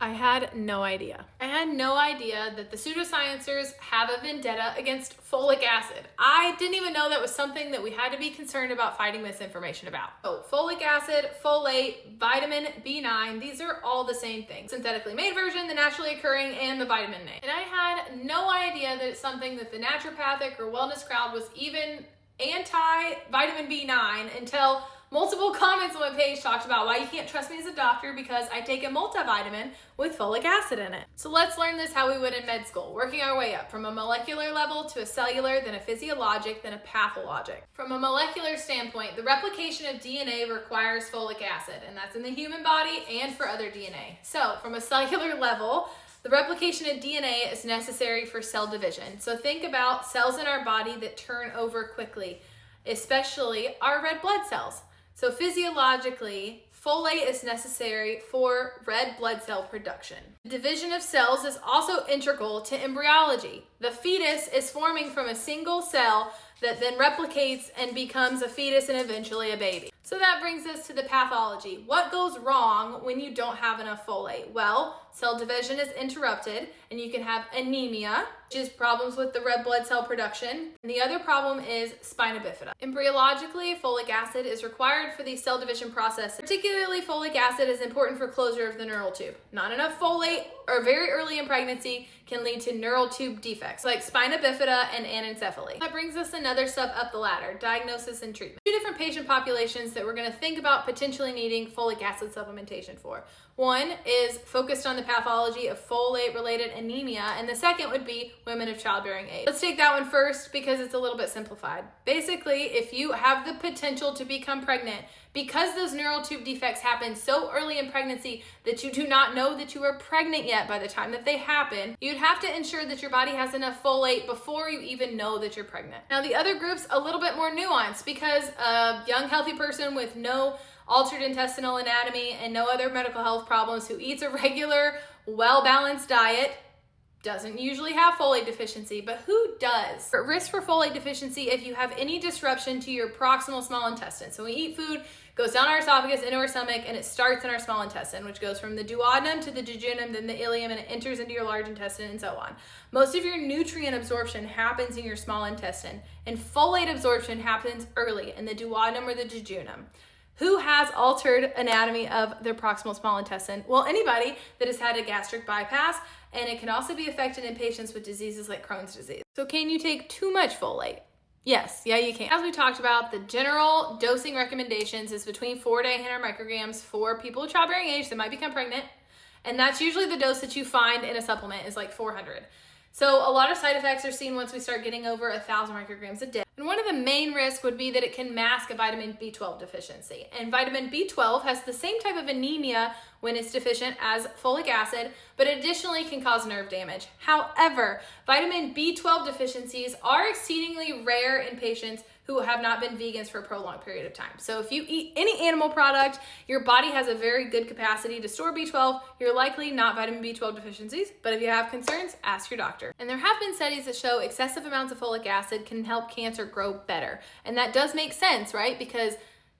I had no idea. I had no idea that the pseudosciencers have a vendetta against folic acid. I didn't even know that was something that we had to be concerned about fighting misinformation about. So folic acid, folate, vitamin B9, these are all the same thing. Synthetically made version, the naturally occurring, and the vitamin name. And I had no idea that it's something that the naturopathic or wellness crowd was even anti-vitamin B9 until multiple comments on my page talked about why you can't trust me as a doctor because I take a multivitamin with folic acid in it. So let's learn this how we would in med school, working our way up from a molecular level to a cellular, then a physiologic, then a pathologic. From a molecular standpoint, the replication of DNA requires folic acid, and that's in the human body and for other DNA. So from a cellular level, the replication of DNA is necessary for cell division. So think about cells in our body that turn over quickly, especially our red blood cells. So physiologically, folate is necessary for red blood cell production. The division of cells is also integral to embryology. The fetus is forming from a single cell that then replicates and becomes a fetus and eventually a baby. So that brings us to the pathology. What goes wrong when you don't have enough folate? Well, cell division is interrupted and you can have anemia, which is problems with the red blood cell production. And the other problem is spina bifida. Embryologically, folic acid is required for the cell division process. Particularly, folic acid is important for closure of the neural tube. Not enough folate or very early in pregnancy can lead to neural tube defects like spina bifida and anencephaly. That brings us another step up the ladder, diagnosis and treatment. Two different patient populations that we're going to think about potentially needing folic acid supplementation for. One is focused on the pathology of folate-related anemia, and the second would be women of childbearing age. Let's take that one first because it's a little bit simplified. Basically, if you have the potential to become pregnant, because those neural tube defects happen so early in pregnancy that you do not know that you are pregnant yet by the time that they happen, you'd have to ensure that your body has enough folate before you even know that you're pregnant. Now, the other group's a little bit more nuanced because a young, healthy person with no altered intestinal anatomy and no other medical health problems who eats a regular, well-balanced diet doesn't usually have folate deficiency, but who does? Risk for folate deficiency if you have any disruption to your proximal small intestine. So when we eat food, it goes down our esophagus, into our stomach, and it starts in our small intestine, which goes from the duodenum to the jejunum, then the ileum, and it enters into your large intestine, and so on. Most of your nutrient absorption happens in your small intestine, and folate absorption happens early in the duodenum or the jejunum. Who has altered anatomy of their proximal small intestine? Well, anybody that has had a gastric bypass, and it can also be affected in patients with diseases like Crohn's disease. So can you take too much folate? Yes, yeah, you can. As we talked about, the general dosing recommendations is between 4 to 800 micrograms for people of childbearing age that might become pregnant. And that's usually the dose that you find in a supplement is like 400. So a lot of side effects are seen once we start getting over 1,000 micrograms a day. And one of the main risks would be that it can mask a vitamin B12 deficiency. And vitamin B12 has the same type of anemia when it's deficient as folic acid, but additionally can cause nerve damage. However, vitamin B12 deficiencies are exceedingly rare in patients who have not been vegans for a prolonged period of time. So if you eat any animal product, your body has a very good capacity to store B12. You're likely not vitamin B12 deficiencies, but if you have concerns, ask your doctor. And there have been studies that show excessive amounts of folic acid can help cancer grow better. And that does make sense, right? Because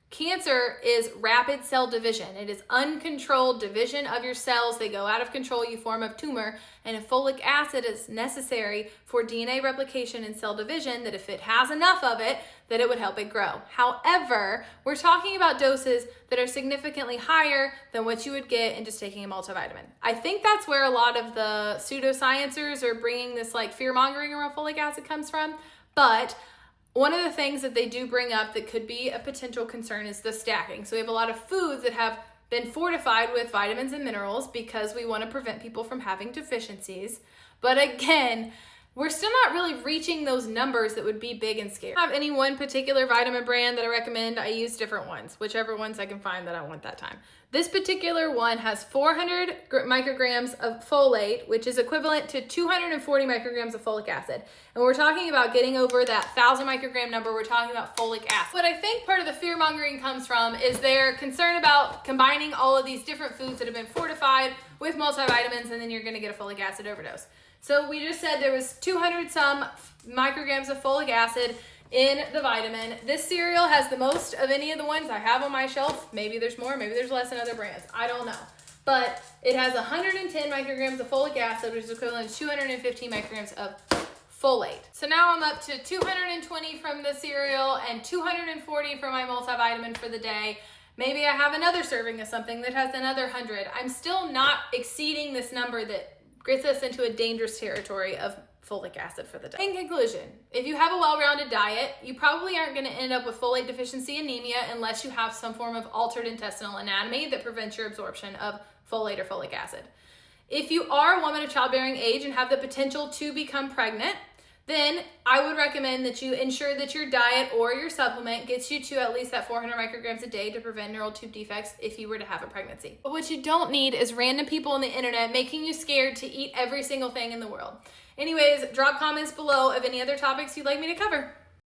cancer is rapid cell division. It is uncontrolled division of your cells. They go out of control, you form a tumor, and if folic acid is necessary for DNA replication and cell division, that if it has enough of it, that it would help it grow. However, we're talking about doses that are significantly higher than what you would get in just taking a multivitamin. I think that's where a lot of the pseudosciencers are bringing this like fear-mongering around folic acid comes from, but one of the things that they do bring up that could be a potential concern is the stacking. So we have a lot of foods that have been fortified with vitamins and minerals because we want to prevent people from having deficiencies. But again, we're still not really reaching those numbers that would be big and scary. I don't have any one particular vitamin brand that I recommend. I use different ones, whichever ones I can find that I want that time. This particular one has 400 micrograms of folate, which is equivalent to 240 micrograms of folic acid. And we're talking about getting over that 1,000 microgram number, we're talking about folic acid. What I think part of the fear mongering comes from is they're concerned about combining all of these different foods that have been fortified with multivitamins, and then you're gonna get a folic acid overdose. So we just said there was 200 some micrograms of folic acid in the vitamin. This cereal has the most of any of the ones I have on my shelf. Maybe there's more, maybe there's less in other brands. I don't know. but it has 110 micrograms of folic acid, which is equivalent to 215 micrograms of folate. So now I'm up to 220 from the cereal and 240 for my multivitamin for the day. Maybe I have another serving of something that has another 100. I'm still not exceeding this number that gets us into a dangerous territory of folic acid for the day. In conclusion, if you have a well-rounded diet, you probably aren't going to end up with folate deficiency anemia unless you have some form of altered intestinal anatomy that prevents your absorption of folate or folic acid. If you are a woman of childbearing age and have the potential to become pregnant, then I would recommend that you ensure that your diet or your supplement gets you to at least that 400 micrograms a day to prevent neural tube defects if you were to have a pregnancy. But what you don't need is random people on the internet making you scared to eat every single thing in the world. Anyways, drop comments below of any other topics you'd like me to cover.